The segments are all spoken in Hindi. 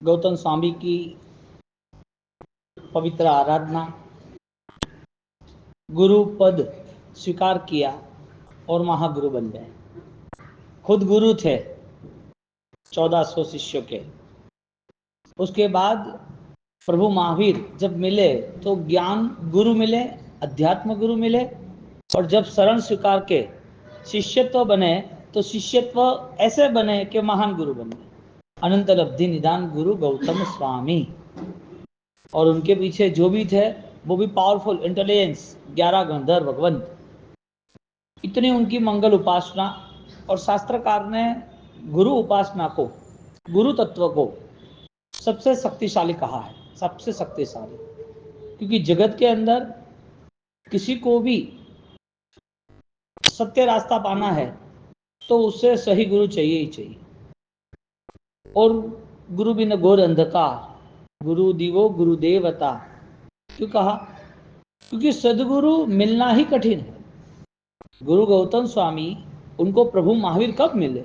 गौतम स्वामी की पवित्र आराधना, गुरु पद स्वीकार किया और महागुरु बन गए। खुद गुरु थे 1400 शिष्यों के। उसके बाद प्रभु महावीर जब मिले तो ज्ञान गुरु मिले, अध्यात्म गुरु मिले, और जब शरण स्वीकार के शिष्यत्व बने तो शिष्यत्व ऐसे बने कि महान गुरु बने। अनंत लब्धि निदान गुरु गौतम स्वामी। और उनके पीछे जो भी थे वो भी पावरफुल इंटेलिजेंस, 11 गंधर्व भगवंत, इतनी उनकी मंगल उपासना। और शास्त्रकार ने गुरु उपासना को, गुरु तत्व को सबसे शक्तिशाली कहा है, सबसे शक्तिशाली। क्योंकि जगत के अंदर किसी को भी सत्य रास्ता पाना है तो उससे सही गुरु चाहिए ही चाहिए। और गुरु बिन घोर अंधकार, गुरु दिवो गुरु देवता। क्यों कहा? क्योंकि सदगुरु मिलना ही कठिन है। गुरु गौतम स्वामी, उनको प्रभु महावीर कब मिले?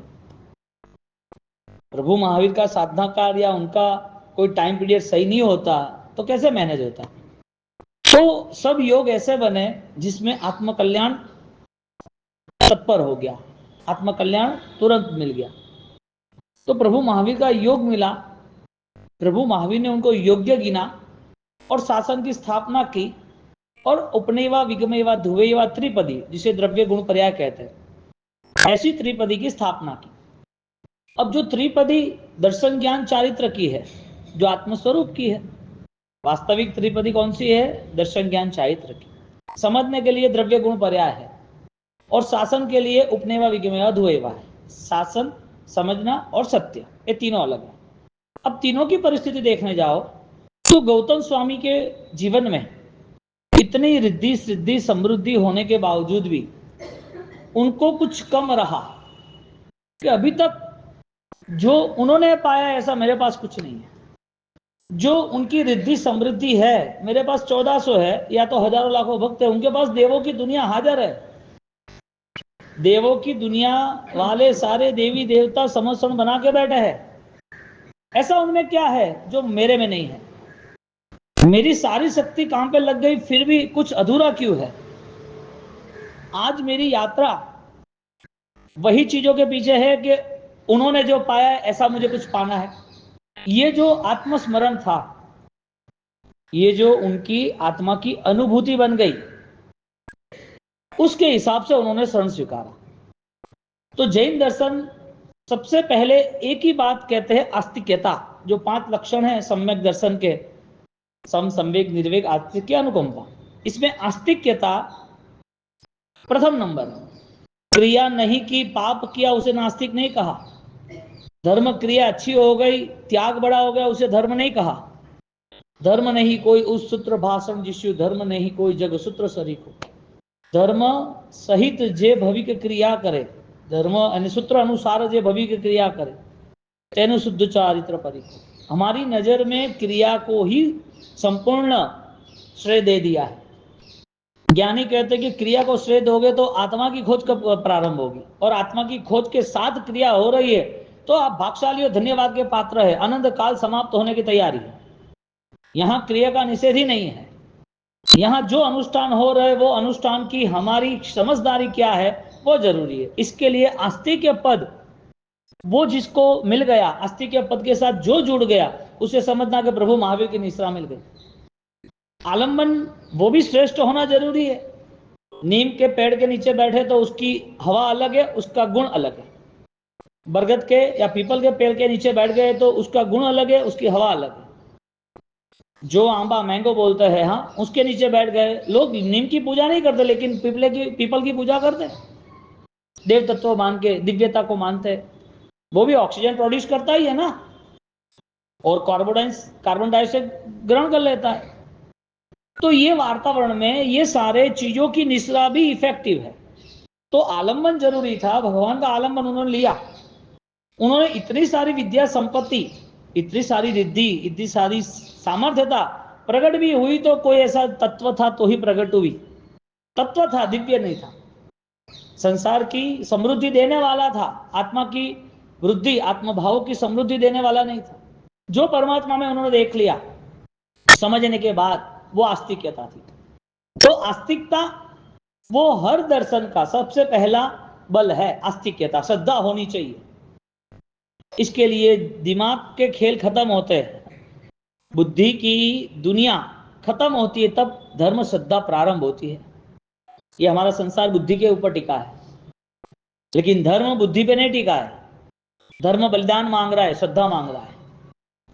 प्रभु महावीर का साधना कार्य या उनका कोई टाइम पीरियड सही नहीं होता तो कैसे मैनेज होता? तो सब योग ऐसे बने जिसमें आत्म कल्याण तत्पर हो गया, आत्म कल्याण तुरंत मिल गया। तो प्रभु महावीर का योग मिला, प्रभु महावीर ने उनको योग्य गिना और शासन की स्थापना की। और उपनेवा विगमेवा ध्रुवेवा त्रिपदी, जिसे द्रव्य गुण पर्याय कहते हैं, ऐसी त्रिपदी की स्थापना की। अब जो त्रिपदी दर्शन ज्ञान चारित्र की है, जो आत्मस्वरूप की है, वास्तविक त्रिपदी कौन सी है? दर्शन ज्ञान चारित्र की। समझने के लिए द्रव्य गुण पर्याय है और शासन के लिए उपनेवा विगमेवा ध्रुवेवा है। शासन, समझना और सत्य, ये तीनों अलग है। अब तीनों की परिस्थिति देखने जाओ तो गौतम स्वामी के जीवन में इतनी रिद्धि सिद्धि समृद्धि होने के बावजूद भी उनको कुछ कम रहा कि अभी तक जो उन्होंने पाया ऐसा मेरे पास कुछ नहीं है। जो उनकी रिद्धि समृद्धि है, मेरे पास 1400 है या तो हजारों लाखों भक्त है, उनके पास देवों की दुनिया हाजिर है। देवों की दुनिया वाले सारे देवी देवता समर्षण बना के बैठे हैं। ऐसा उनमें क्या है जो मेरे में नहीं है? मेरी सारी शक्ति काम पे लग गई फिर भी कुछ अधूरा क्यों है? आज मेरी यात्रा वही चीजों के पीछे है कि उन्होंने जो पाया है ऐसा मुझे कुछ पाना है। ये जो आत्मस्मरण था, ये जो उनकी आत्मा की अनुभूति बन गई, उसके हिसाब से उन्होंने शरण स्वीकारा। तो जैन दर्शन सबसे पहले एक ही बात कहते हैं, आस्तिक्यता। जो 5 लक्षण है सम्यक दर्शन के, सम, संवेग, निर्वेग, आस्तिक्य, अनुकंपा, इसमें आस्तिक्यता प्रथम नंबर। क्रिया नहीं की, पाप किया, उसे नास्तिक नहीं कहा। धर्म क्रिया अच्छी हो गई, त्याग बड़ा हो गया, उसे धर्म नहीं कहा। धर्म नहीं कोई उस सूत्र भाषण जिस्यु, धर्म नहीं कोई जग सूत्र सरीको। धर्म सहित जे भविक क्रिया करे, धर्म यानी सूत्र अनुसार जे भविक क्रिया करे, तेनु शुद्ध चारित्र परिको। हमारी नजर में क्रिया को ही संपूर्ण श्रेय दे दिया है। ज्ञानी कहते हैं कि क्रिया को श्रेय दोगे तो आत्मा की खोज कब प्रारंभ होगी, और आत्मा की खोज के साथ क्रिया हो रही है तो आप भाग्यशाली और धन्यवाद के पात्र है। अनंत काल समाप्त होने की तैयारी है। यहां क्रिया का निषेध ही नहीं है। यहां जो अनुष्ठान हो रहे वो अनुष्ठान की हमारी समझदारी क्या है वो जरूरी है। इसके लिए आस्तिक्य पद, वो जिसको मिल गया, आस्तिक्य पद के साथ जो जुड़ गया, उसे समझना कि प्रभु महावीर की निश्रा मिल गई। आलम्बन वो भी श्रेष्ठ होना जरूरी है। नीम के पेड़ के नीचे बैठे तो उसकी हवा अलग है, उसका गुण अलग है। बरगद के या पीपल के पेड़ के नीचे बैठ गए तो उसका गुण अलग है, उसकी हवा अलग है। जो आंबा मैंगो बोलते हैं, हाँ, उसके नीचे बैठ गए। लोग नीम की पूजा नहीं करते लेकिन पीपल की पूजा करते, देव तत्व मान के, दिव्यता को मानते। वो भी ऑक्सीजन प्रोड्यूस करता ही है ना, और कार्बन डाइऑक्साइड ग्रहण कर लेता है। तो ये वातावरण में ये सारे चीजों की निश्रा भी इफेक्टिव है। तो आलम्बन जरूरी था, भगवान का आलम्बन उन्होंने लिया। उन्होंने इतनी सारी विद्या संपत्ति, इतनी सारी रिद्धि, इतनी सारी सामर्थ्यता प्रकट भी हुई तो कोई ऐसा तत्व था तो ही प्रकट हुई। तत्व था, दिव्य नहीं था। संसार की समृद्धि देने वाला था, आत्मा की वृद्धि, आत्मभाव की समृद्धि देने वाला नहीं था। जो परमात्मा में उन्होंने देख लिया समझने के बाद, वो आस्तिक्यता थी। तो आस्तिकता वो हर दर्शन का सबसे पहला बल है, आस्तिक्यता, श्रद्धा होनी चाहिए। इसके लिए दिमाग के खेल खत्म होते हैं, बुद्धि की दुनिया खत्म होती है, तब धर्म श्रद्धा प्रारंभ होती है। ये हमारा संसार बुद्धि के ऊपर टिका है, लेकिन धर्म बुद्धि पे नहीं टिका है। धर्म बलिदान मांग रहा है, श्रद्धा मांग रहा है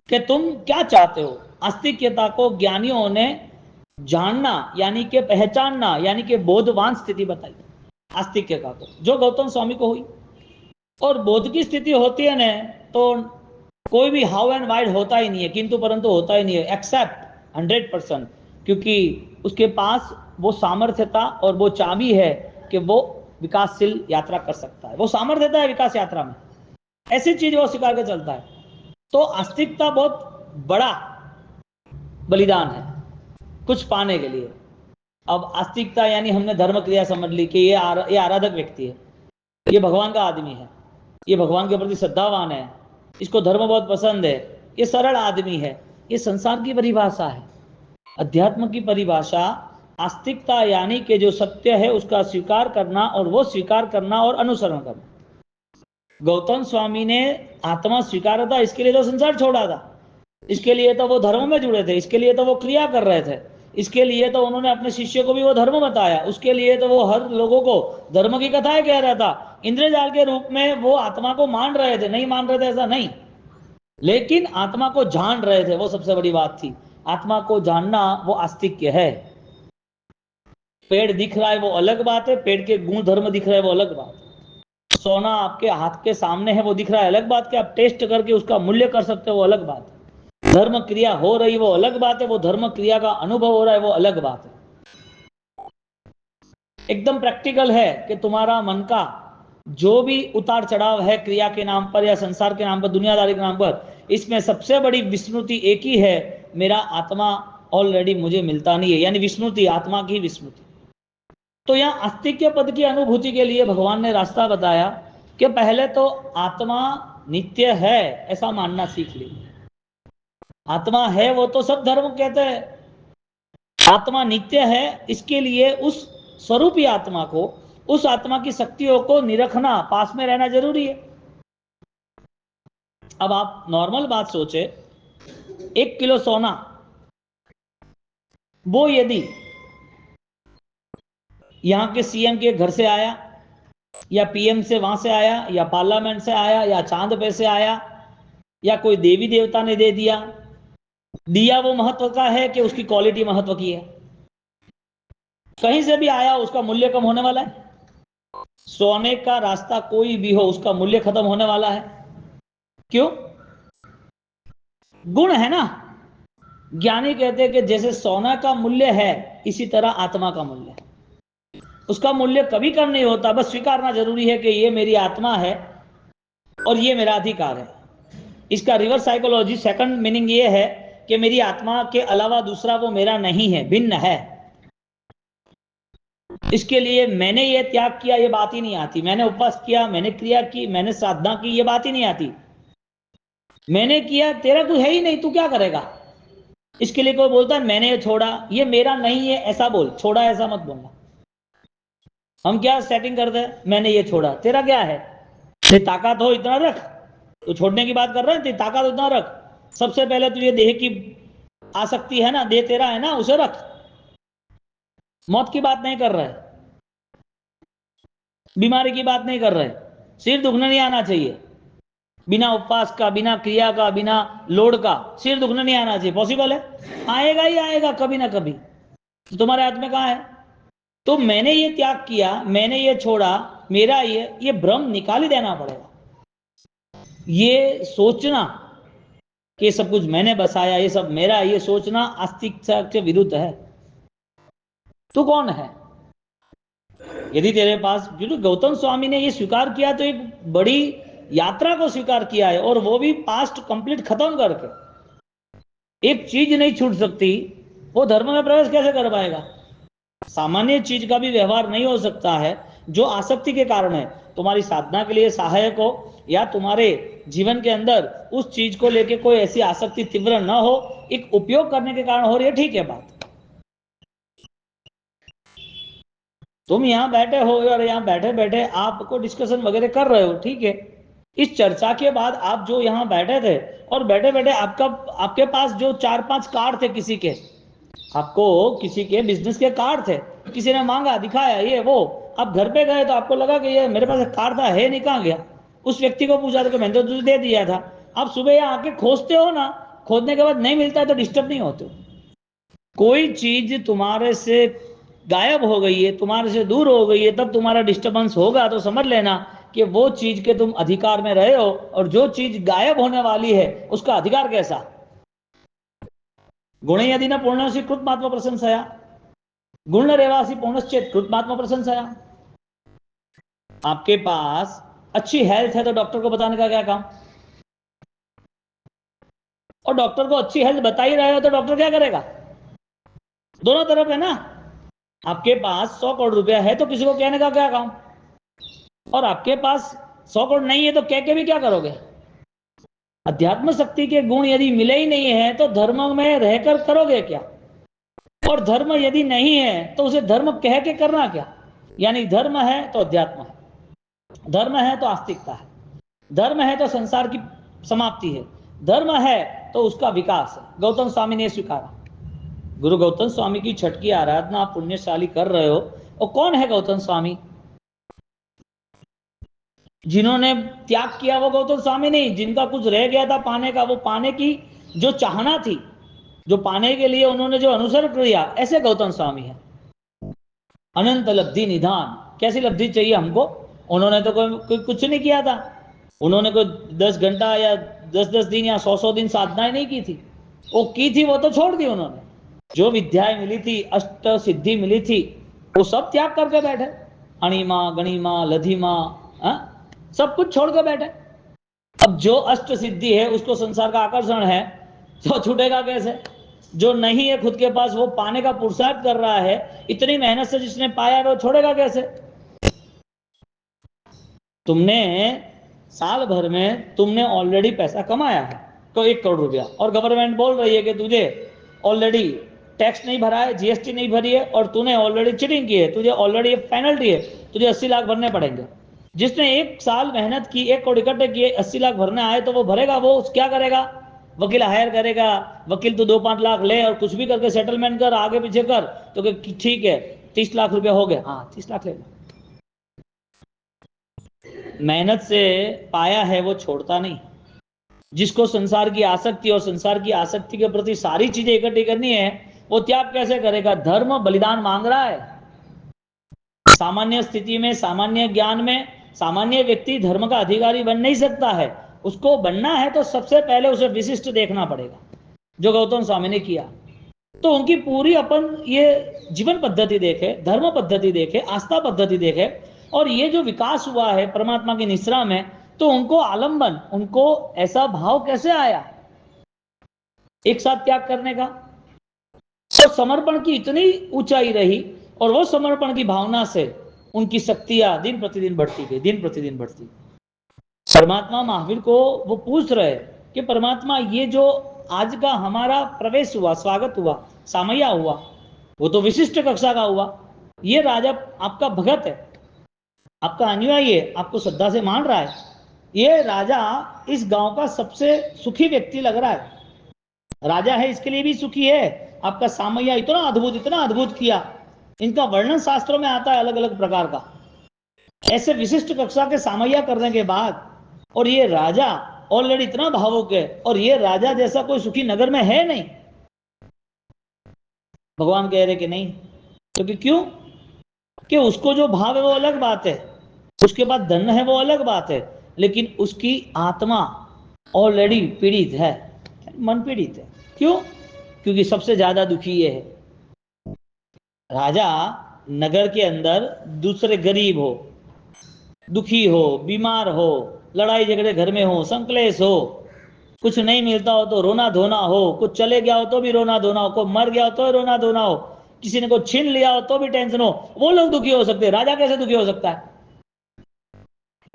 कि तुम क्या चाहते हो। आस्तिक्यता को ज्ञानियों ने जानना यानी कि पहचानना यानी कि बोधवान स्थिति बताई आस्तिक्यता को, जो गौतम स्वामी को हुई। और बोध की स्थिति होती है ना, तो कोई भी हाउ एंड वाइड होता ही नहीं है, किंतु परंतु होता ही नहीं है, एक्सेप्ट 100%, क्योंकि उसके पास वो सामर्थ्यता और वो चाबी है कि वो विकासशील यात्रा कर सकता है, वो सामर्थ्यता है विकास यात्रा में, ऐसी चीज वो स्वीकार कर चलता है। तो आस्तिकता बहुत बड़ा बलिदान है कुछ पाने के लिए। अब आस्तिकता यानी हमने धर्म क्रिया समझ ली कि ये आराधक व्यक्ति है, ये भगवान का आदमी है, ये भगवान के प्रति श्रद्धावान है, इसको धर्म बहुत पसंद है, ये सरल आदमी है। ये संसार की परिभाषा है। अध्यात्म की परिभाषा आस्तिकता यानी कि जो सत्य है उसका स्वीकार करना, और वो स्वीकार करना और अनुसरण करना। गौतम स्वामी ने आत्मा स्वीकारा था, इसके लिए तो संसार छोड़ा था, इसके लिए तो वो धर्म में जुड़े थे, इसके लिए तो वो क्रिया कर रहे थे, इसके लिए तो उन्होंने अपने शिष्य को भी वो धर्म बताया, उसके लिए तो वो हर लोगों को धर्म की कथाएं कह रहा था। इंद्रजाल के रूप में वो आत्मा को मान रहे थे, नहीं मान रहे थे ऐसा नहीं, लेकिन आत्मा को जान रहे थे, वो सबसे बड़ी बात थी। आत्मा को जानना वो आस्तिक्य है। पेड़ दिख रहा है वो अलग बात है, पेड़ के गुण धर्म दिख रहा है वो अलग बात है। सोना आपके हाथ के सामने है वो दिख रहा है अलग बात, कि आप टेस्ट करके उसका मूल्य कर सकते हो वो अलग बात है। धर्म क्रिया हो रही वो अलग बात है, वो धर्म क्रिया का अनुभव हो रहा है वो अलग बात है। एकदम प्रैक्टिकल है कि तुम्हारा मन का जो भी उतार चढ़ाव है क्रिया के नाम पर या संसार के नाम पर, दुनियादारी के नाम पर, इसमें सबसे बड़ी विस्मृति एक ही है, मेरा आत्मा ऑलरेडी मुझे मिलता नहीं है, यानी विस्मृति, आत्मा की विस्मृति। तो यहां आस्तिक्य पद की अनुभूति के लिए भगवान ने रास्ता बताया कि पहले तो आत्मा नित्य है ऐसा मानना सीख लीजिए। आत्मा है वो तो सब धर्म कहते हैं, आत्मा नित्य है, इसके लिए उस स्वरूपी आत्मा को, उस आत्मा की शक्तियों को निरखना, पास में रहना जरूरी है। अब आप नॉर्मल बात सोचे, 1 किलो सोना वो यदि यहां के सीएम के घर से आया, या पीएम से वहां से आया, या पार्लियामेंट से आया, या चांद पे से आया, या कोई देवी देवता ने दे दिया, दिया वो महत्व का है कि उसकी क्वालिटी महत्व की है। कहीं से भी आया उसका मूल्य कम होने वाला है। सोने का रास्ता कोई भी हो उसका मूल्य खत्म होने वाला है। क्यों? गुण है ना। ज्ञानी कहते हैं कि जैसे सोना का मूल्य है इसी तरह आत्मा का मूल्य है, उसका मूल्य कभी कम नहीं होता, बस स्वीकारना जरूरी है कि ये मेरी आत्मा है और ये मेरा अधिकार है। इसका रिवर्स साइकोलॉजी सेकंड मीनिंग ये है कि मेरी आत्मा के अलावा दूसरा वो मेरा नहीं है, भिन्न है। इसके लिए मैंने ये त्याग किया ये बात ही नहीं आती, मैंने उपवास किया, मैंने क्रिया की, मैंने साधना की, ये बात ही नहीं आती। मैंने किया, तेरा कुछ है ही नहीं, तू क्या करेगा। इसके लिए कोई बोलता है मैंने ये छोड़ा, ये मेरा नहीं है ऐसा बोल, छोड़ा ऐसा मत बोलना। हम क्या सेटिंग करते हैं, मैंने ये छोड़ा, तेरा क्या है, तेरी ताकत हो इतना रख, तो छोड़ने की बात कर रहे हैं, तेरी ताकत उतना रख। सबसे पहले तो ये देह की आसक्ति है ना, देह तेरा है ना, उसे रख। मौत की बात नहीं कर रहे, बीमारी की बात नहीं कर रहे, सिर दुखने नहीं आना चाहिए, बिना उपवास का, बिना क्रिया का, बिना लोड का सिर दुखने नहीं आना चाहिए। पॉसिबल है? आएगा ही आएगा कभी ना कभी, तो तुम्हारे हाथ में कहां है। तो मैंने ये त्याग किया, मैंने ये छोड़ा, मेरा ये भ्रम निकाल ही देना पड़ेगा। ये सोचना कि ये सब कुछ मैंने बसाया, ये सब मेरा, ये सोचना आस्तिकता के विरुद्ध है। तू कौन है? यदि तेरे पास, क्योंकि गौतम स्वामी ने ये स्वीकार किया तो एक बड़ी यात्रा को स्वीकार किया है, और वो भी पास्ट कंप्लीट खत्म करके। एक चीज नहीं छूट सकती, वो धर्म में प्रवेश कैसे कर पाएगा। सामान्य चीज का भी व्यवहार नहीं हो सकता है जो आसक्ति के कारण है, तुम्हारी साधना के लिए सहायक हो या तुम्हारे जीवन के अंदर उस चीज को लेके कोई ऐसी आसक्ति तीव्र न हो, एक उपयोग करने के कारण हो रही है, ठीक है बात। तुम यहां बैठे हो और यहां बैठे बैठे आपको डिस्कशन वगैरह कर रहे हो, ठीक है। इस चर्चा के बाद आप जो यहां बैठे थे और बैठे बैठे आपके पास जो 4-5 कार्ड थे किसी के, आपको किसी के बिजनेस के कार्ड थे, किसी ने मांगा, दिखाया, ये वो, आप घर पे गए तो आपको लगा कि ये मेरे पास एक कार्ड था, है नहीं, कहां गया? उस व्यक्ति को पूछा तो मैंने तो तुझे दे दिया था। आप सुबह यहाँ आके खोजते हो ना, खोजने के बाद नहीं मिलता है तो डिस्टर्ब नहीं होते हो। कोई चीज तुम्हारे से गायब हो गई है, तुम्हारे से दूर हो गई है, तब तुम्हारा डिस्टर्बेंस होगा, तो समझ लेना कि वो चीज के तुम अधिकार में रहे हो, और जो चीज गायब होने वाली है उसका अधिकार कैसा? गुण यदि न पूर्णसी कृतमात्म प्रशंसया, गुण रेवासी पूर्णश्चेत कृतमात्म प्रशंसया। आपके पास अच्छी हेल्थ है तो डॉक्टर को बताने का क्या काम? और डॉक्टर को अच्छी हेल्थ बता ही रहे हो तो डॉक्टर क्या करेगा? दोनों तरफ है ना। आपके पास 100 करोड़ रुपया है तो किसी को कहने का क्या काम? और आपके पास 100 करोड़ नहीं है तो कह के भी क्या करोगे? अध्यात्म शक्ति के गुण यदि मिले ही नहीं है तो धर्म में रहकर करोगे क्या? और धर्म यदि नहीं है तो उसे धर्म कह के करना क्या? यानी धर्म है तो अध्यात्म है, धर्म है तो आस्तिकता है, धर्म है तो संसार की समाप्ति है, धर्म है तो उसका विकास है। गौतम स्वामी ने स्वीकारा। गुरु गौतम स्वामी की छठ की आराधना आप पुण्यशाली कर रहे हो। और कौन है गौतम स्वामी? जिन्होंने त्याग किया वो गौतम स्वामी नहीं, जिनका कुछ रह गया था पाने का, वो पाने की जो चाहना थी, जो पाने के लिए उन्होंने जो अनुसरण किया, ऐसे गौतम स्वामी है। अनंत लब्धि निधान, कैसी लब्धि चाहिए हमको? उन्होंने तो कोई कुछ नहीं किया था, उन्होंने कोई 10 घंटा या 10-10 दिन या 100-100 दिन साधनाएं नहीं की थी, वो की थी वो तो छोड़ दी उन्होंने। जो विद्याएं मिली थी, अष्ट सिद्धि मिली थी, वो सब त्याग करके बैठे। अणिमा गणिमा लधिमा, सब कुछ छोड़ के बैठे। अब जो अष्ट सिद्धि है उसको संसार का आकर्षण है तो छूटेगा कैसे? जो नहीं है खुद के पास वो पाने का पुरुषार्थ कर रहा है, इतनी मेहनत से जिसने पाया वो छोड़ेगा कैसे? तुमने साल भर में तुमने ऑलरेडी पैसा कमाया है तो 1 करोड़ रुपया, और गवर्नमेंट बोल रही है कि तुझे ऑलरेडी टैक्स नहीं भरा है, जीएसटी नहीं भरी है, और तूने ऑलरेडी चीटिंग की है, तुझे ऑलरेडी पेनल्टी है, तुझे 80 लाख भरने पड़ेंगे। जिसने 1 साल मेहनत की, 1 करोड़ इकट्ठे किए, 80 लाख भरने आए तो वो भरेगा। वो क्या करेगा? वकील हायर करेगा, वकील तो 2-5 लाख ले और कुछ भी करके सेटलमेंट कर, आगे पीछे कर, तो ठीक है 30 लाख रुपया हो गया, हाँ 30 लाख ले लो। मेहनत से पाया है वो छोड़ता नहीं। जिसको संसार की आसक्ति और संसार की आसक्ति के प्रति सारी चीजें इकट्ठी करनी है, वो त्याग कैसे करेगा? धर्म बलिदान मांग रहा है। सामान्य स्थिति में, सामान्य ज्ञान में सामान्य व्यक्ति धर्म का अधिकारी बन नहीं सकता है। उसको बनना है तो सबसे पहले उसे विशिष्ट देखना पड़ेगा, जो गौतम स्वामी ने किया। तो उनकी पूरी अपन ये जीवन पद्धति देखे, धर्म पद्धति देखे, आस्था पद्धति देखे, और ये जो विकास हुआ है परमात्मा की निश्रा में, तो उनको आलंबन, उनको ऐसा भाव कैसे आया एक साथ त्याग करने का? तो समर्पण की इतनी ऊंचाई रही, और वो समर्पण की भावना से उनकी शक्तियां दिन प्रतिदिन बढ़ती गई, दिन प्रतिदिन बढ़ती। परमात्मा महावीर को वो पूछ रहे कि परमात्मा, ये जो आज का हमारा प्रवेश हुआ, स्वागत हुआ, सामैया हुआ, वो तो विशिष्ट कक्षा का हुआ। ये राजा आपका भगत है, आपका अनुयायी है, आपको श्रद्धा से मान रहा है। ये राजा इस गांव का सबसे सुखी व्यक्ति लग रहा है, राजा है इसके लिए भी सुखी है। आपका सामैया इतना अद्भुत किया, इनका वर्णन शास्त्रों में आता है अलग अलग प्रकार का। ऐसे विशिष्ट कक्षा के सामैया करने के बाद, और ये राजा ऑलरेडी इतना भावुक है, और ये राजा जैसा कोई सुखी नगर में है नहीं। भगवान कह रहे कि नहीं, क्योंकि क्यों? कि उसको जो भाव है वो अलग बात है, उसके बाद धन है वो अलग बात है, लेकिन उसकी आत्मा ऑलरेडी पीड़ित है, मन पीड़ित है। क्यों? क्योंकि सबसे ज्यादा दुखी ये है। राजा नगर के अंदर दूसरे गरीब हो, दुखी हो, बीमार हो, लड़ाई झगड़े घर में हो, संकलेश हो, कुछ नहीं मिलता हो तो रोना धोना हो, कुछ चले गया हो तो भी रोना धोना हो, कोई मर गया हो तो रोना धोना हो, किसी ने को छीन लिया हो तो भी टेंशन हो, वो लोग दुखी हो सकते हैं। राजा कैसे दुखी हो सकता है?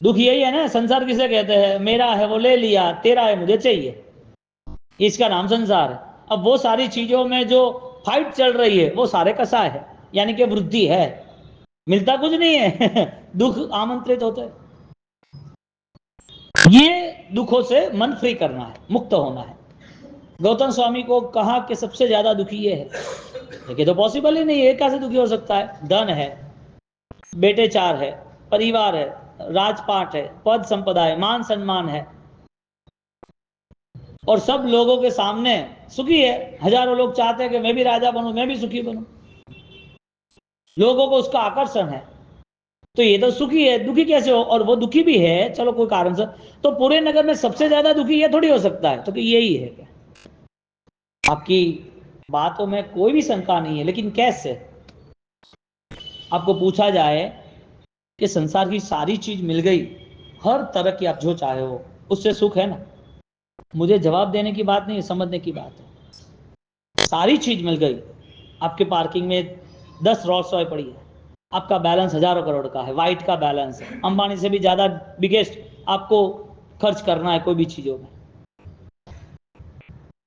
दुख यही है ना, संसार किसे कहते हैं? मेरा है वो ले लिया, तेरा है मुझे चाहिए, इसका नाम संसार है। अब वो सारी चीजों में जो फाइट चल रही है वो सारे कसाय है, यानी कि वृद्धि है, मिलता कुछ नहीं है दुख आमंत्रित होते हैं। ये दुखों से मन फ्री करना है, मुक्त होना है। गौतम स्वामी को कहा कि सबसे ज्यादा दुखी ये है, लेकिन तो पॉसिबल ही नहीं है, कैसे दुखी हो सकता है? धन है, बेटे 4 है, परिवार है, राजपाट है, पद संपदा है, मान सम्मान है, और सब लोगों के सामने सुखी है। हजारों लोग चाहते हैं कि मैं भी राजा बनूं, मैं भी सुखी बनूं, लोगों को उसका आकर्षण है। तो ये तो सुखी है, दुखी कैसे हो? और वो दुखी भी है, चलो कोई कारण से, तो पूरे नगर में सबसे ज्यादा दुखी ये थोड़ी हो सकता है, तो कि यही है क्या? आपकी बातों में कोई भी शंका नहीं है, लेकिन कैसे? आपको पूछा जाए कि संसार की सारी चीज मिल गई, हर तरह की आप जो चाहे हो, उससे सुख है ना? मुझे जवाब देने की बात नहीं है, समझने की बात है। सारी चीज मिल गई, आपके पार्किंग में 10 रोल्स रॉय पड़ी है, आपका बैलेंस हजारों करोड़ का है, वाइट का बैलेंस है, अंबानी से भी ज्यादा बिगेस्ट आपको खर्च करना है कोई भी चीजों में,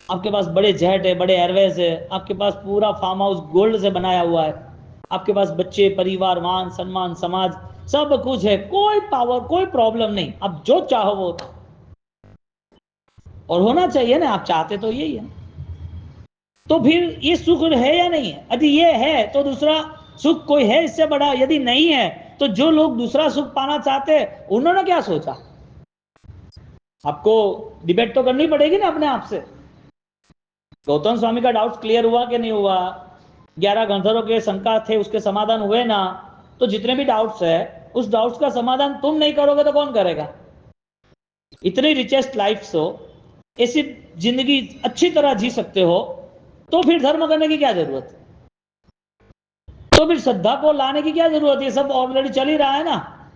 आपके पास बड़े जेट है, बड़े एयरवेज है, आपके पास पूरा फार्म हाउस गोल्ड से बनाया हुआ है, आपके पास बच्चे, परिवार, मान सम्मान, समाज, सब कुछ है, कोई पावर, कोई प्रॉब्लम नहीं, आप जो चाहो वो, और होना चाहिए ना, आप चाहते तो यही है। तो फिर ये सुख है या नहीं है? यदि ये है तो दूसरा सुख कोई है इससे बड़ा? यदि नहीं है तो जो लोग दूसरा सुख पाना चाहते हैं उन्होंने क्या सोचा? आपको डिबेट तो करनी पड़ेगी ना अपने आप से। गौतम स्वामी का डाउट क्लियर हुआ कि नहीं हुआ? 11 गंधर्वों के शंका थे, उसके समाधान हुए ना? तो जितने भी डाउट्स है, उस डाउट्स का समाधान तुम नहीं करोगे तो कौन करेगा? इतनी रिचेस्ट लाइफ हो, ऐसी जिंदगी अच्छी तरह जी सकते हो, तो फिर धर्म करने की क्या जरूरत? तो फिर श्रद्धा को लाने की क्या जरूरत है? सब ऑलरेडी चल ही रहा है ना।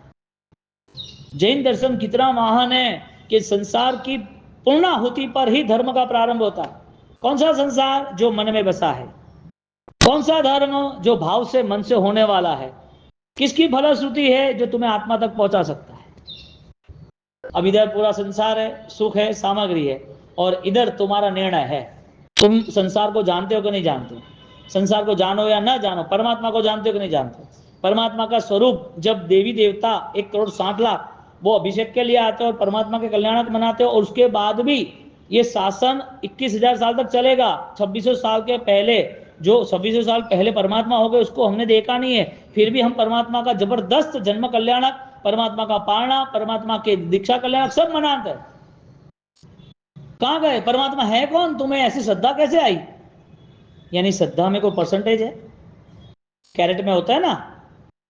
जैन दर्शन कितना महान है कि संसार की पूर्णाहुति पर ही धर्म का प्रारंभ होता है। कौन सा संसार? जो मन में बसा है। कौन सा धर्म? जो भाव से, मन से होने वाला है। किसकी फलश्रुति है? जो तुम्हें आत्मा तक पहुंचा सकता है। अब इधर पूरा संसार है, सुख है, सामग्री है, और इधर तुम्हारा निर्णय है। तुम संसार को जानते हो कि नहीं जानते? संसार को जानो या ना जानो, परमात्मा को जानते हो कि नहीं जानते? परमात्मा का स्वरूप, जब देवी देवता 1,60,00,000 वो अभिषेक के लिए आते हो और परमात्मा के कल्याणक मनाते हो, और उसके बाद भी ये शासन 21,000 साल तक चलेगा। 2600 साल के पहले, जो 2600 साल पहले परमात्मा हो गए, उसको हमने देखा नहीं है, फिर भी हम परमात्मा का जबरदस्त जन्म कल्याणक, परमात्मा का पालना, परमात्मा के दीक्षा कल्याणक सब मनाते हैं। कहां गए? परमात्मा है कौन? तुम्हें ऐसी श्रद्धा कैसे आई? यानी श्रद्धा में कोई परसेंटेज है? कैरेट में होता है ना,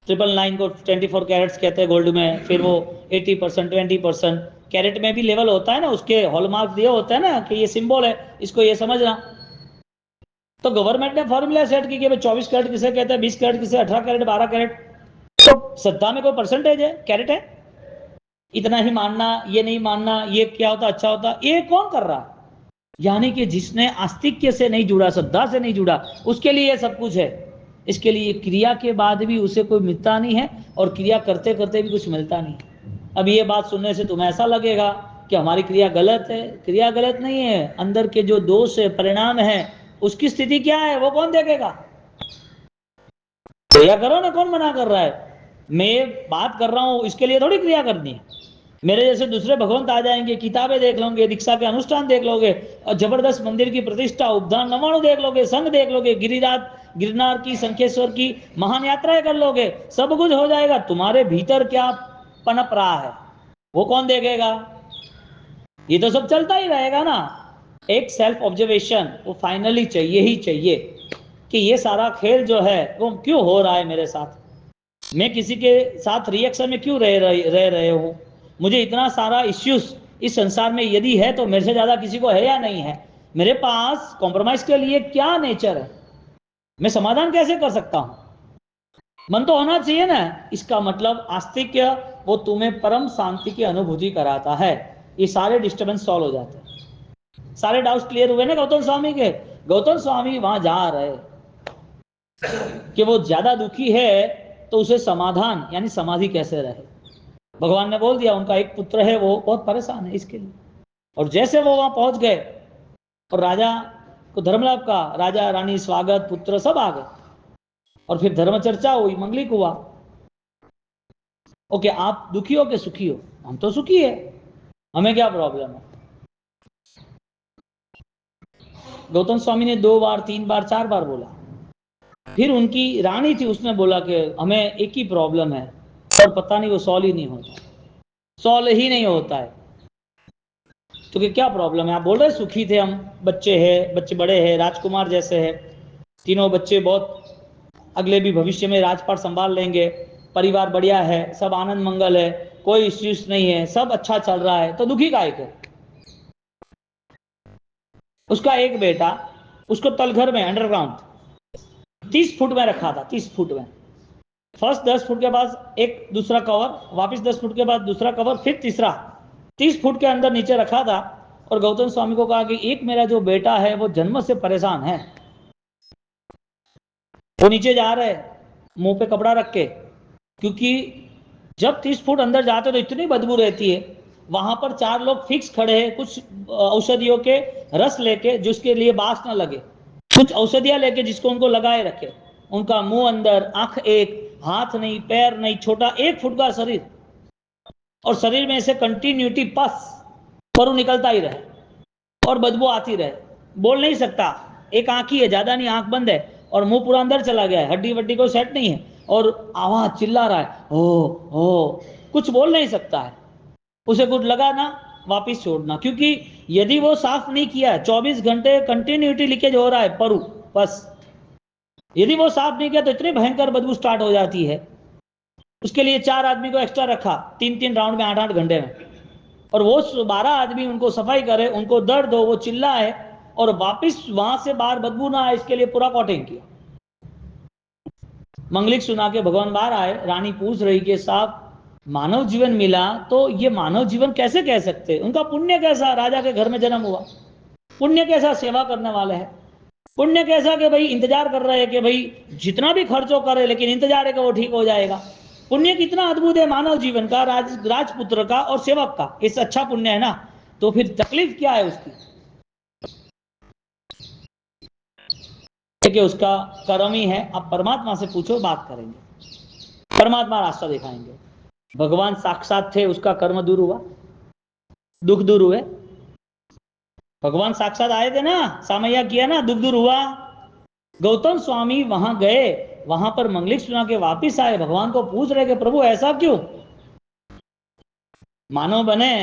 999 को 24 कैरेट्स कहते हैं गोल्ड में, फिर वो 80%, 20%, कैरेट में भी लेवल होता है ना, उसके हॉलमार्क दिए होता है ना कि ये सिंबल है, इसको ये समझना। तो गवर्नमेंट ने फॉर्मूला सेट की कि 24 कैरेट किसे कहते हैं, 20 कैरेट किसे, 18 कैरेट, 12 कैरेट। तो श्रद्धा में कोई परसेंटेज है? कैरेट है, इतना ही मानना, ये नहीं मानना, ये क्या होता अच्छा होता, ये कौन कर रहा? यानी कि जिसने आस्तिक्य से नहीं जुड़ा, श्रद्धा से नहीं जुड़ा, उसके लिए सब कुछ है। इसके लिए क्रिया के बाद भी उसे कोई मिलता नहीं है, और क्रिया करते करते भी कुछ मिलता नहीं। अब ये बात सुनने से तुम्हें ऐसा लगेगा कि हमारी क्रिया गलत है। क्रिया गलत नहीं है, अंदर के जो दोष है, परिणाम है, उसकी स्थिति क्या है वो कौन देखेगा? क्रिया करो ना, कौन मना कर रहा है? मैं बात कर रहा हूं, इसके लिए थोड़ी क्रिया करनी है। मेरे जैसे दूसरे भगवंत आ जाएंगे, किताबें देख लोगे, दीक्षा के अनुष्ठान देख लोगे, और जबरदस्त मंदिर की प्रतिष्ठा, उपदान, नवाणु देख लोगे, संघ देख लोगे, गिरिराज, गिरनार की, शंखेश्वर की महान यात्राएं कर लोगे, सब कुछ हो जाएगा। तुम्हारे भीतर क्या पनप रहा है वो कौन देखेगा? ये तो सब चलता ही रहेगा ना। एक सेल्फ ऑब्जर्वेशन वो फाइनली चाहिए ही चाहिए कि ये सारा खेल जो है वो क्यों हो रहा है मेरे साथ, मैं किसी के साथ रिएक्शन में क्यों रह रहे हूँ, मुझे इतना सारा इश्यूज इस संसार में यदि है तो मेरे से ज्यादा किसी को है या नहीं है, मेरे पास कॉम्प्रोमाइज के लिए क्या नेचर है, मैं समाधान कैसे कर सकता हूं? मन तो होना चाहिए ना। इसका मतलब आस्तिक्य वो तुम्हें परम शांति की अनुभूति कराता है, ये सारे डिस्टर्बेंस सॉल्व हो जाते हैं। सारे डाउट्स क्लियर हुए ना गौतम स्वामी के? गौतम स्वामी वहां जा रहे कि वो ज्यादा दुखी है तो उसे समाधान यानी समाधि कैसे रहे। भगवान ने बोल दिया उनका एक पुत्र है वो बहुत परेशान है इसके लिए। और जैसे वो वहां पहुंच गए और राजा को धर्म लाभ का, राजा रानी स्वागत पुत्र सब आ गए और फिर धर्म चर्चा हुई, मंगलिक हुआ। ओके, आप दुखी हो कि सुखी हो? हम तो सुखी है, हमें क्या प्रॉब्लम है? गौतम स्वामी ने 2 बार 3 बार 4 बार बोला। फिर उनकी रानी थी, उसने बोला कि हमें एक ही प्रॉब्लम है और पता नहीं वो सॉल्व ही नहीं होता, सॉल्व ही नहीं होता है। तो क्या प्रॉब्लम है? आप बोल रहे सुखी थे हम, बच्चे हैं, बच्चे बड़े हैं, राजकुमार जैसे हैं, तीनों बच्चे बहुत अगले भी भविष्य में राजपाट संभाल लेंगे, परिवार बढ़िया है, सब आनंद मंगल है, कोई इश्यूज नहीं है, सब अच्छा चल रहा है, तो दुखी काहे के? उसका एक बेटा, उसको तलघर में अंडरग्राउंड 30 फुट में रखा था, 30 फुट में। फर्स्ट 10 फुट के बाद एक दूसरा कवर, वापस 10 फुट के बाद दूसरा कवर, फिर तीसरा 30 फुट के अंदर नीचे रखा था। और गौतम स्वामी को कहा कि एक मेरा जो बेटा है वो जन्म से परेशान है, वो नीचे जा रहे मुंह पे कपड़ा रख के, क्योंकि जब 30 फुट अंदर जाते तो इतनी बदबू रहती है। वहां पर 4 लोग फिक्स खड़े हैं, कुछ औषधियों के रस लेके जिसके लिए बास ना लगे, कुछ औषधियां लेके जिसको उनको लगाए रखे। उनका मुंह अंदर, आंख एक, हाथ नहीं, पैर नहीं, छोटा 1 फुट का शरीर, और शरीर में से कंटिन्यूटी पस परू निकलता ही रहे और बदबू आती रहे। बोल नहीं सकता, एक आंख ही है, ज्यादा नहीं, आंख बंद है और मुंह पूरा अंदर चला गया है, हड्डी वड्डी को सेट नहीं है, और आवाज चिल्ला रहा है, हो, कुछ बोल नहीं सकता है। उसे कुछ लगा ना, वापिस छोड़ना, क्योंकि यदि वो साफ नहीं किया, 24 घंटे कंटिन्यूटी लीकेज हो रहा है परू बस, यदि वो साफ नहीं किया तो इतनी भयंकर बदबू स्टार्ट हो जाती है। उसके लिए 4 आदमी को एक्स्ट्रा रखा, 3-3 राउंड में, 8-8 घंटे में, और वो 12 आदमी उनको सफाई करे, उनको दर्द हो, वो चिल्लाए और वापिस वहां से बाहर बदबू ना आए, इसके लिए पूरा कॉटिंग किया। मंगलिक सुना के भगवान बाहर आए। रानी पूछ रही कि साहब मानव जीवन मिला तो ये मानव जीवन कैसे कह सकते? उनका पुण्य कैसा, राजा के घर में जन्म हुआ, पुण्य कैसा, सेवा करने वाले हैं, पुण्य कैसा कि भाई इंतजार कर रहे हैं कि भाई जितना भी खर्चो करे लेकिन इंतजार है कि वो ठीक हो जाएगा। पुण्य कितना अद्भुत है मानव जीवन का, राजपुत्र का और सेवक का, इससे अच्छा पुण्य है ना। तो फिर तकलीफ क्या है उसकी? कि उसका कर्म ही है। अब परमात्मा से पूछो, बात करेंगे, परमात्मा रास्ता दिखाएंगे। भगवान साक्षात थे, उसका कर्म दूर हुआ, दुख दूर हुए। भगवान साक्षात आए थे ना, सामैया किया ना, दुख दूर हुआ। गौतम स्वामी वहां गए, वहां पर मंगलिक सुना के वापिस आए, भगवान को पूछ रहे कि प्रभु ऐसा क्यों? मानव बने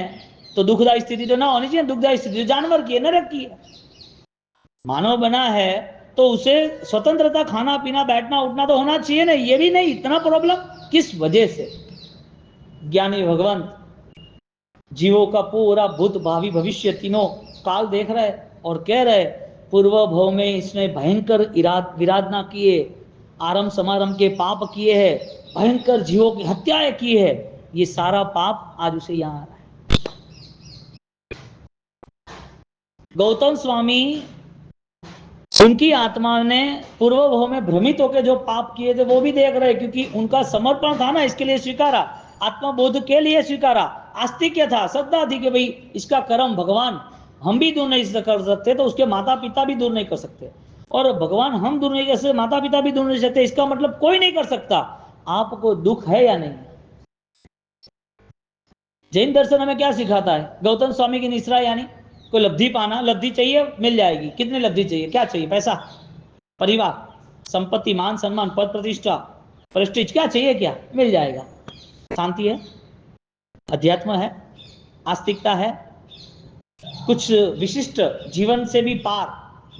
तो दुखदायी स्थिति तो ना होनी चाहिए, दुखदायी स्थिति जानवर की है, नरक की है। मानव बना है तो उसे स्वतंत्रता, खाना पीना, बैठना उठना तो होना चाहिए ना, ये भी नहीं, इतना प्रॉब्लम किस वजह से? ज्ञानी भगवंत जीवों का पूरा भूत भावी भविष्य तीनों काल देख रहे और कह रहे पूर्व भव में इसने भयंकर विराधना किए, आरंभ समारंभ के पाप किए हैं, भयंकर जीवों की हत्याएं की है, ये सारा पाप आज उसे यहां आ रहा है। गौतम स्वामी, उनकी आत्मा ने पूर्व भव में भ्रमित होकर जो पाप किए थे वो भी देख रहे, क्योंकि उनका समर्पण था ना, इसके लिए स्वीकारा, आत्मबोध के लिए स्वीकारा, आस्तिक्य था, श्रद्धा थी कि भाई इसका कर्म भगवान हम भी दूर नहीं कर सकते तो उसके माता पिता भी दूर नहीं कर सकते, और भगवान हम दूर नहीं कर सकते, माता पिता भी दूर नहीं सकते, इसका मतलब कोई नहीं कर सकता। आपको दुख है या नहीं? जैन दर्शन हमें क्या सिखाता है? गौतम स्वामी की निश्रा, यानी कोई लब्धि पाना, लब्धि चाहिए मिल जाएगी, कितनी लब्धि चाहिए, क्या चाहिए? पैसा, परिवार, संपत्ति, मान सम्मान, पद प्रतिष्ठा, प्रेस्टीज, क्या चाहिए, क्या मिल जाएगा? शांति है, अध्यात्म है, आस्तिकता है, कुछ विशिष्ट, जीवन से भी पार,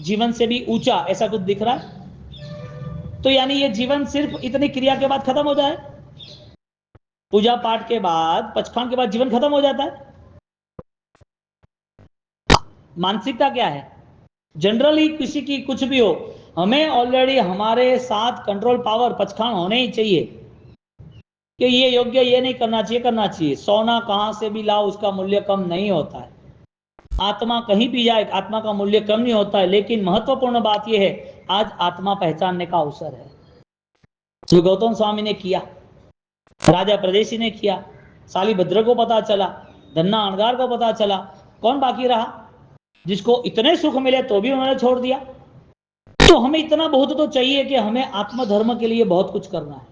जीवन से भी ऊंचा, ऐसा कुछ दिख रहा है? तो यानी ये जीवन सिर्फ इतनी क्रिया के बाद खत्म हो जाए, पूजा पाठ के बाद, पचखान के बाद जीवन खत्म हो जाता है? मानसिकता क्या है? जनरली किसी की कुछ भी हो, हमें ऑलरेडी हमारे साथ कंट्रोल पावर, पचखान होने ही चाहिए कि ये योग्य, ये नहीं करना चाहिए, करना चाहिए। सोना कहां से भी लाओ उसका मूल्य कम नहीं होता है, आत्मा कहीं भी जाए आत्मा का मूल्य कम नहीं होता है। लेकिन महत्वपूर्ण बात यह है, आज आत्मा पहचानने का अवसर है, जो गौतम स्वामी ने किया, राजा प्रदेशी ने किया, शालीभद्र को पता चला, धन्ना अणगार को पता चला, कौन बाकी रहा? जिसको इतने सुख मिले तो भी उन्होंने छोड़ दिया। तो हमें इतना बहुत तो चाहिए कि हमें आत्मधर्म के लिए बहुत कुछ करना है।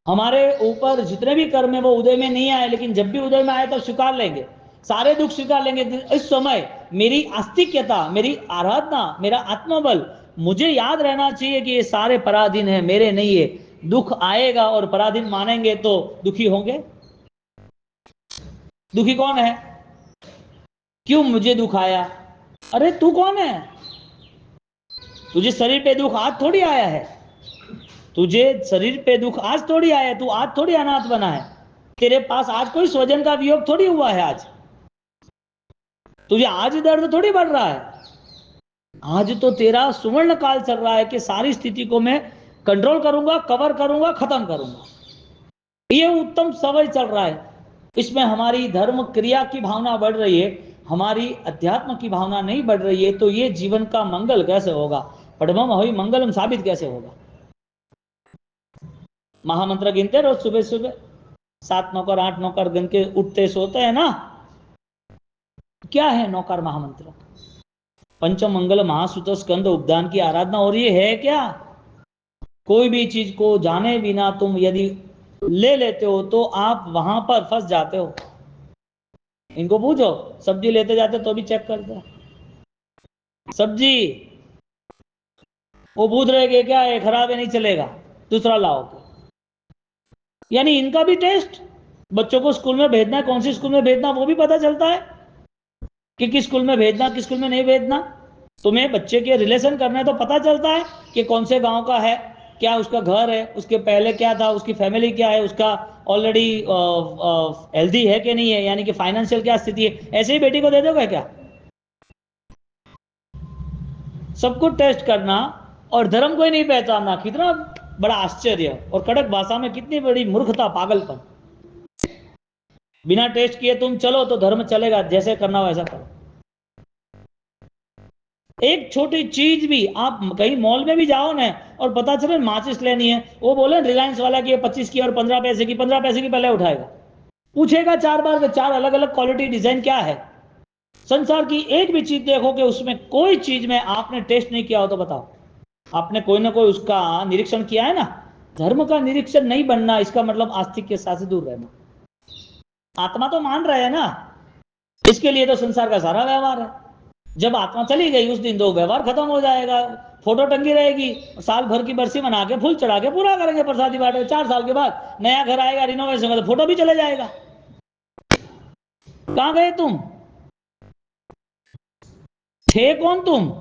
हमारे ऊपर जितने भी कर्म है वो उदय में नहीं आए, लेकिन जब भी उदय में आए तब स्वीकार लेंगे, सारे दुख स्वीकार लेंगे। इस समय मेरी आस्तिक्यता, मेरी आराधना, मेरा आत्मबल, मुझे याद रहना चाहिए कि ये सारे पराधीन है, मेरे नहीं है। दुख आएगा और पराधीन मानेंगे तो दुखी होंगे। दुखी कौन है? क्यों मुझे दुख आया? अरे तू कौन है? तुझे शरीर पे दुख आज थोड़ी आया है, तुझे शरीर पे दुख आज थोड़ी आया है, तू आज थोड़ी अनाथ बना है। तेरे पास आज कोई स्वजन का वियोग थोड़ी हुआ है, आज तुझे आज दर्द थोड़ी बढ़ रहा है। आज तो तेरा सुवर्ण काल चल रहा है कि सारी स्थिति को मैं कंट्रोल करूंगा, कवर करूंगा, खत्म करूंगा। ये उत्तम समय चल रहा है। इसमें हमारी धर्म क्रिया की भावना बढ़ रही है, हमारी अध्यात्म की भावना नहीं बढ़ रही है। तो ये जीवन का मंगल कैसे होगा? पढ़मम होई मंगलम साबित कैसे होगा? महामंत्र गिनते रोज सुबह सुबह, 7 नौकर 8 नौकर गिन के उठते सोते हैं ना। क्या है नौकर महामंत्र? पंचम मंगल महासुत स्कंद उपदान की आराधना। और ये है क्या? कोई भी चीज को जाने बिना तुम यदि ले लेते हो तो आप वहां पर फंस जाते हो। इनको पूछो, सब्जी लेते जाते तो भी चेक करते हो सब्जी, वो पूछ रहे कि क्या है, खराब है, नहीं चलेगा, दूसरा लाओ। यानी इनका भी टेस्ट, बच्चों को स्कूल में भेजना है, कौन सी स्कूल में भेजना वो भी पता चलता है कि किस स्कूल में भेजना, किस स्कूल में नहीं भेजना। तुम्हें बच्चे के रिलेशन करना है तो पता चलता है कि कौन से गांव का है, क्या उसका घर है, उसके पहले क्या था, उसकी फैमिली क्या है, उसका ऑलरेडी हेल्दी है कि नहीं है, यानी कि फाइनेंशियल क्या स्थिति है। ऐसे ही बेटी को दे दोगे क्या? सबको टेस्ट करना और धर्म को ही नहीं पहचानना, कितना बड़ा आश्चर्य और कड़क भाषा में कितनी बड़ी मूर्खता, पागलपन। बिना टेस्ट किए तुम चलो तो धर्म चलेगा, जैसे करना हो वैसा करो। एक छोटी चीज भी, आप कहीं मॉल में भी जाओ ना और पता चले माचिस लेनी है, वो बोले रिलायंस वाला की 25 की और 15 पैसे की, 15 पैसे की पहले उठाएगा, पूछेगा 4 बार कि 4 अलग अलग क्वालिटी डिजाइन क्या है। संसार की एक भी चीज देखो कि उसमें कोई चीज में आपने टेस्ट नहीं किया हो तो बताओ, आपने कोई ना कोई उसका निरीक्षण किया है ना। धर्म का निरीक्षण नहीं बनना, इसका मतलब आस्तिक के साथ से दूर रहना। आत्मा तो मान रहे हैं ना, इसके लिए तो संसार का सारा व्यवहार है। जब आत्मा चली गई उस दिन तो व्यवहार खत्म हो जाएगा, फोटो टंगी रहेगी, साल भर की बरसी मना के फूल चढ़ा के पूरा करेंगे, प्रसादी बांटे, 4 साल के बाद नया घर आएगा, रिनोवेशन में, तो फोटो भी चले जाएगा। कहां गए तुम? थे कौन तुम?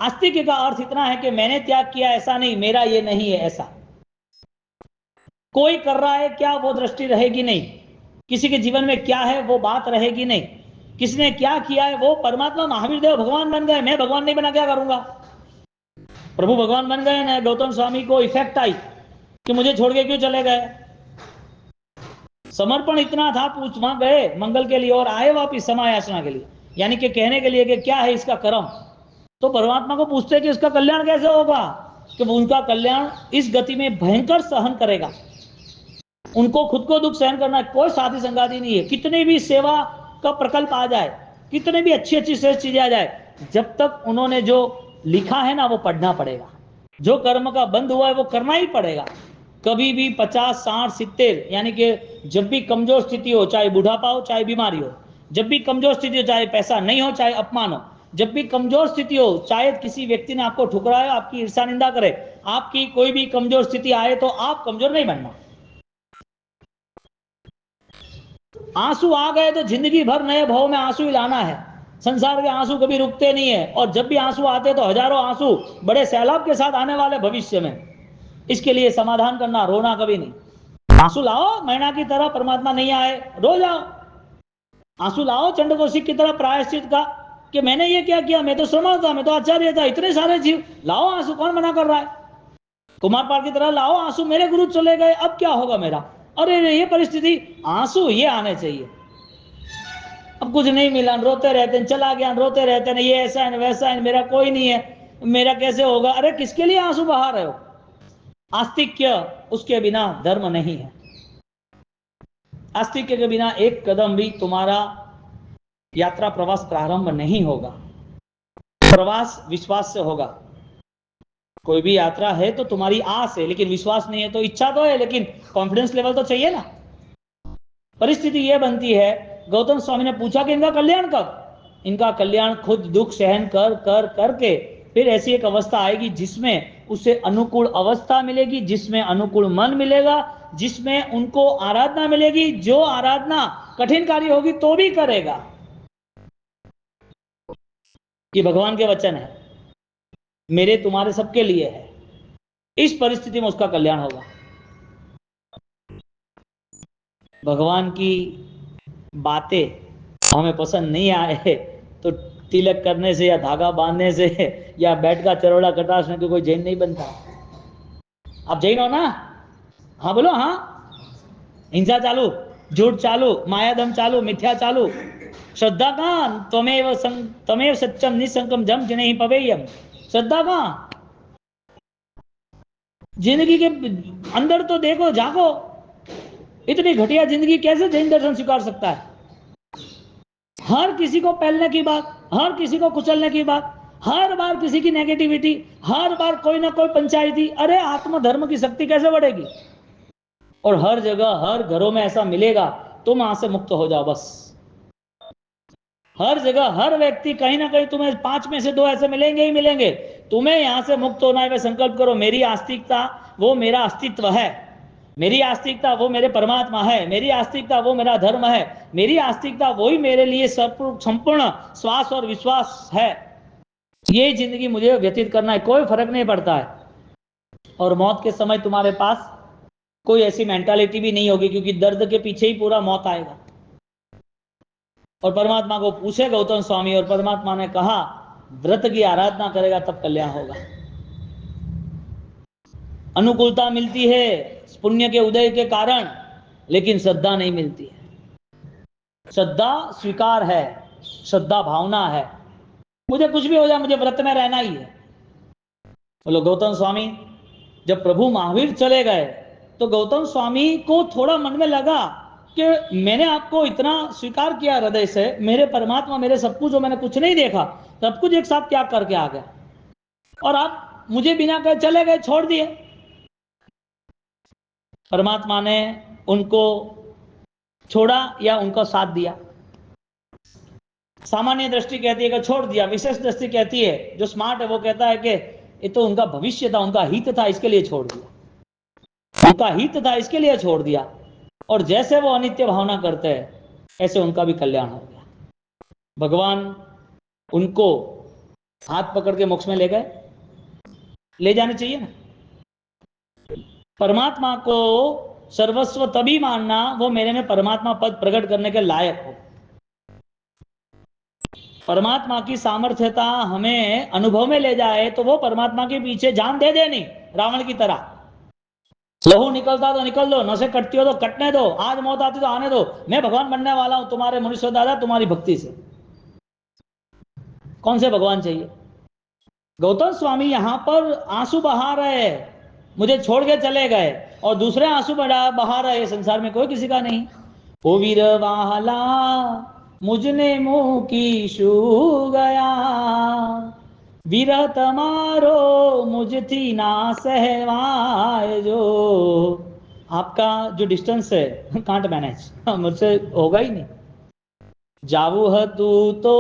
आस्तिक का अर्थ इतना है कि मैंने त्याग किया ऐसा नहीं, मेरा ये नहीं है ऐसा। कोई कर रहा है क्या वो दृष्टि रहेगी नहीं, किसी के जीवन में क्या है वो बात रहेगी नहीं, किसने क्या किया है वो परमात्मा महावीर देव भगवान बन गए, मैं भगवान नहीं बना, क्या करूंगा? प्रभु भगवान बन गए ना, गौतम स्वामी को इफेक्ट आई कि मुझे छोड़ के क्यों चले गए। समर्पण इतना था, पूछ वहां गए मंगल के लिए और आए वापिस समायासना के लिए, यानी कि कहने के लिए कि क्या है इसका कर्म। तो परमात्मा को पूछते कि इसका कल्याण कैसे होगा, कि उनका कल्याण इस गति में भयंकर सहन करेगा। उनको खुद को दुख सहन करना, कोई साथी संगाती नहीं है। कितनी भी सेवा का प्रकल्प आ जाए, कितनी भी अच्छी अच्छी श्रेष्ठ चीजें आ जाए, जब तक उन्होंने जो लिखा है ना वो पढ़ना पड़ेगा, जो कर्म का बंध हुआ है वो करना ही पड़ेगा। कभी भी 50 60 70, यानी कि जब भी कमजोर स्थिति हो, चाहे बुढ़ापा हो चाहे बीमारी हो, जब भी कमजोर स्थिति हो, चाहे पैसा नहीं हो चाहे अपमान हो, जब भी कमजोर स्थिति हो, चाहे किसी व्यक्ति ने आपको ठुकराया, आपकी ईर्षा निंदा करे, आपकी कोई भी कमजोर स्थिति आए तो आप कमजोर नहीं बनना। आंसू आ गए तो जिंदगी भर नए भाव में आंसू ही लाना है। संसार के आंसू कभी रुकते नहीं है, और जब भी आंसू आते तो हजारों आंसू बड़े सैलाब के साथ आने वाले भविष्य में। इसके लिए समाधान करना, रोना कभी नहीं। आंसू लाओ मैना की तरह, परमात्मा नहीं आए रो जाओ। आंसू लाओ चंडकोशिक की तरह प्रायश्चित का, कि मैंने ये क्या किया, मैं तो श्रमण था, मैं तो आचार्य था, इतने सारे जीव, लाओ आंसू, कौन मना कर रहा है। कुमार पाल की तरह लाओ आंसू, मेरे गुरु चले गए अब क्या होगा मेरा, अरे ये परिस्थिति, आंसू ये आने चाहिए। अब कुछ नहीं मिला, रोते रहते हैं, चला गया रोते रहते हैं, ये ऐसा है वैसा है, मेरा कोई नहीं है, मेरा कैसे होगा। अरे किसके लिए आंसू बहा रहे हो? आस्तिक्य, उसके बिना धर्म नहीं है। आस्तिक्य के बिना एक कदम भी तुम्हारा यात्रा प्रवास प्रारंभ नहीं होगा। प्रवास विश्वास से होगा। कोई भी यात्रा है तो तुम्हारी आस है, लेकिन विश्वास नहीं है। तो इच्छा तो है, लेकिन कॉन्फिडेंस लेवल तो चाहिए ना। परिस्थिति यह बनती है, गौतम स्वामी ने पूछा कि इनका कल्याण कब? इनका कल्याण खुद दुख सहन कर कर करके फिर ऐसी एक अवस्था आएगी जिसमें उसे अनुकूल अवस्था मिलेगी, जिसमें अनुकूल मन मिलेगा, जिसमें उनको आराधना मिलेगी। जो आराधना कठिन कार्य होगी तो भी करेगा। ये भगवान के वचन है, मेरे तुम्हारे सबके लिए है। इस परिस्थिति में उसका कल्याण होगा। भगवान की बातें हमें पसंद नहीं आए तो तिलक करने से या धागा बांधने से या बैठ का चरोड़ा कटासने के कोई जैन नहीं बनता। आप जैन हो ना? हाँ बोलो। हाँ, हिंसा चालू, झूठ चालू, मायादम चालू, मिथ्या चालू, श्रद्धा कहां? तमेव सत्यम निसंकम जम जिन्हें पवेयम। श्रद्धा कहां? जिंदगी के अंदर तो देखो, झांको। इतनी घटिया जिंदगी कैसे जैन दर्शन स्वीकार सकता है? हर किसी को पहलने की बात, हर किसी को कुचलने की बात, हर बार किसी की नेगेटिविटी, हर बार कोई ना कोई पंचायती। अरे आत्मधर्म की शक्ति कैसे बढ़ेगी? और हर जगह हर घरों में ऐसा मिलेगा, तुम वहां से मुक्त हो जाओ बस। हर जगह हर व्यक्ति कहीं ना कहीं तुम्हें 5 में से 2 ऐसे मिलेंगे ही मिलेंगे। तुम्हें यहां से मुक्त होना है। वे संकल्प करो, मेरी आस्तिकता वो मेरा अस्तित्व है, मेरी आस्तिकता वो मेरे परमात्मा है, मेरी आस्तिकता वो मेरा धर्म है, मेरी आस्तिकता वही मेरे लिए संपूर्ण श्वास और विश्वास है। ये जिंदगी मुझे व्यतीत करना है, कोई फर्क नहीं पड़ता है। और मौत के समय तुम्हारे पास कोई ऐसी मेंटालिटी भी नहीं होगी, क्योंकि दर्द के पीछे ही पूरा मौत आएगा। और परमात्मा को पूछे गौतम स्वामी, और परमात्मा ने कहा व्रत की आराधना करेगा तब कल्याण होगा। अनुकूलता मिलती है पुण्य के उदय के कारण, लेकिन श्रद्धा नहीं मिलती है। श्रद्धा स्वीकार है, श्रद्धा भावना है, मुझे कुछ भी हो जाए मुझे व्रत में रहना ही है। बोलो गौतम स्वामी जब प्रभु महावीर चले गए तो गौतम स्वामी को थोड़ा मन में लगा कि मैंने आपको इतना स्वीकार किया हृदय से, मेरे परमात्मा मेरे सब कुछ, जो मैंने कुछ नहीं देखा, सब कुछ एक साथ त्याग करके आ गया, और आप मुझे बिना कहे चले गए, छोड़ दिए। परमात्मा ने उनको छोड़ा या उनका साथ दिया? सामान्य दृष्टि कहती है कि छोड़ दिया, विशेष दृष्टि कहती है, जो स्मार्ट है वो कहता है कि ये तो उनका भविष्य था, उनका हित था, इसके लिए छोड़ दिया, उनका हित था इसके लिए छोड़ दिया। और जैसे वो अनित्य भावना करते हैं ऐसे उनका भी कल्याण हो गया। भगवान उनको हाथ पकड़ के मोक्ष में ले गए, ले जाने चाहिए ना। परमात्मा को सर्वस्व तभी मानना वो मेरे में परमात्मा पद प्रकट करने के लायक हो। परमात्मा की सामर्थ्यता हमें अनुभव में ले जाए तो वो परमात्मा के पीछे जान दे देनी, रावण की तरह। लहू निकलता तो निकल दो, नसें कटती हो तो कटने दो, आज मौत आती तो आने दो, मैं भगवान बनने वाला हूं तुम्हारे मनुष्य दादा, तुम्हारी भक्ति से। कौन से भगवान चाहिए? गौतम स्वामी यहां पर आंसू बहा रहे, मुझे छोड़ के चले गए, और दूसरे आंसू बहा रहे, संसार में कोई किसी का नहीं। ओ वीर वाला मुझने मुंह की शू गया, वीर तमारो मुझ थी ना सहवाए। जो आपका जो डिस्टेंस है कांट मैनेज, मुझसे होगा ही नहीं। जावू तू तो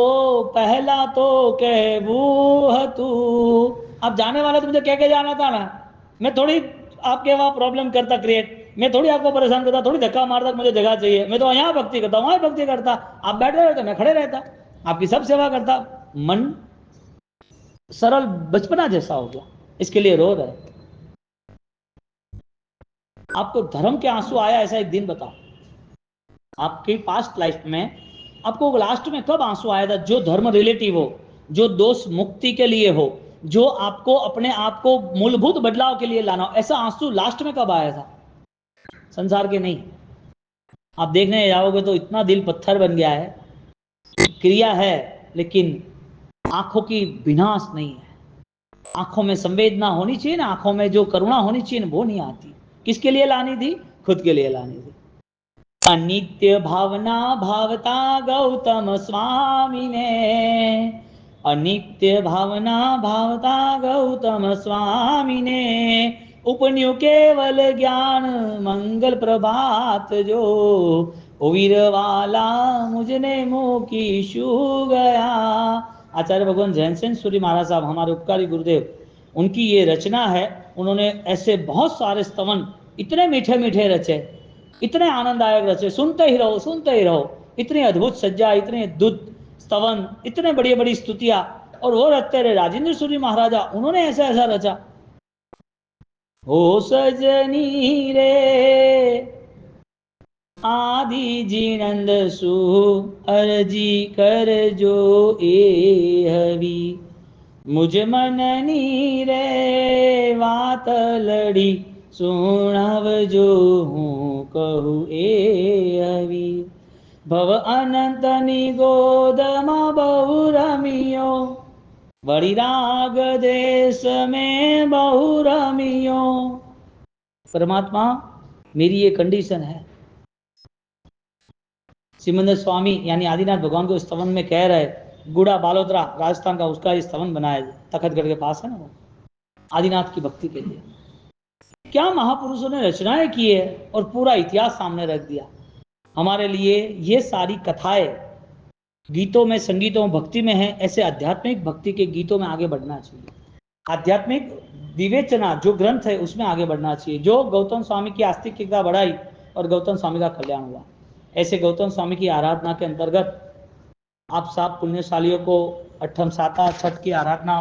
पहला तो कहबू तू। आप जाने वाले तो मुझे कह के जाना था ना, मैं थोड़ी आपके वहां प्रॉब्लम करता क्रिएट, मैं थोड़ी आपको परेशान करता, थोड़ी धक्का मारता, मुझे जगह चाहिए, मैं तो यहाँ भक्ति करता, वहां भक्ति करता, आप बैठे रहते मैं खड़े रहता, आपकी सब सेवा करता। मन सरल बचपना जैसा हो गया, इसके लिए रो रहे। आपको धर्म के आंसू आया ऐसा एक दिन बताओ, आपकी पास्ट लाइफ में आपको लास्ट में कब आंसू आया था, जो धर्म रिलेटिव हो, जो दोष मुक्ति के लिए हो, जो आपको अपने आप को मूलभूत बदलाव के लिए लाना हो, ऐसा आंसू लास्ट में कब आया था? संसार के नहीं। आप देखने जाओगे तो इतना दिल पत्थर बन गया है, क्रिया है लेकिन आंखों की विनाश नहीं है। आंखों में संवेदना होनी चाहिए ना, आंखों में जो करुणा होनी चाहिए ना, वो नहीं आती। किसके लिए लानी थी? खुद के लिए लानी थी। अनित्य भावना भावता गौतम स्वामी ने, अनित्य भावना भावता गौतम स्वामी ने, उपन्यु केवल ज्ञान मंगल प्रभात जो, ओ वीरवाला मुझने मोकी शू गया। आचार्य भगवान जैन सेन सूरी महाराज साहब, हमारे उपकारी गुरुदेव, उनकी ये रचना है। उन्होंने ऐसे बहुत सारे स्तवन इतने मीठे मीठे रचे, इतने आनंददायक रचे, सुनते ही रहो सुनते ही रहो। इतनी अद्भुत सज्जा, इतने अद्भुत स्तवन, इतने बड़ी बड़ी स्तुतियां, और वो रचते रहे। राजेंद्र सूरी महाराजा, उन्होंने ऐसा ऐसा रचा। हो सजनी रे आदि जीनंद सु अर्जी कर जो ए हवी, मुझ मननी रे वात लड़ी सुनव जो हूँ कहू ए हवी, भव अनंत गोद में बहु रमियो, बड़ी राग देश में बहु रमियो। परमात्मा, मेरी ये कंडीशन है। सिमंदर स्वामी यानी आदिनाथ भगवान को स्तवन में कह रहे, गुड़ा बालोतरा राजस्थान का, उसका ये स्तवन बनाया, तखतगढ़ के पास है ना, वो आदिनाथ की भक्ति के लिए। क्या महापुरुषों ने रचनाएं की है और पूरा इतिहास सामने रख दिया हमारे लिए। ये सारी कथाएं गीतों में, संगीतों में, भक्ति में है। ऐसे आध्यात्मिक भक्ति के गीतों में आगे बढ़ना चाहिए। आध्यात्मिक विवेचना जो ग्रंथ है उसमें आगे बढ़ना चाहिए। जो गौतम स्वामी की आस्तिकता बढ़ाई और गौतम स्वामी का कल्याण हुआ। ऐसे गौतम स्वामी की आराधना के अंतर्गत आप सब पुण्यशालियों को अट्ठम साता छठ की आराधना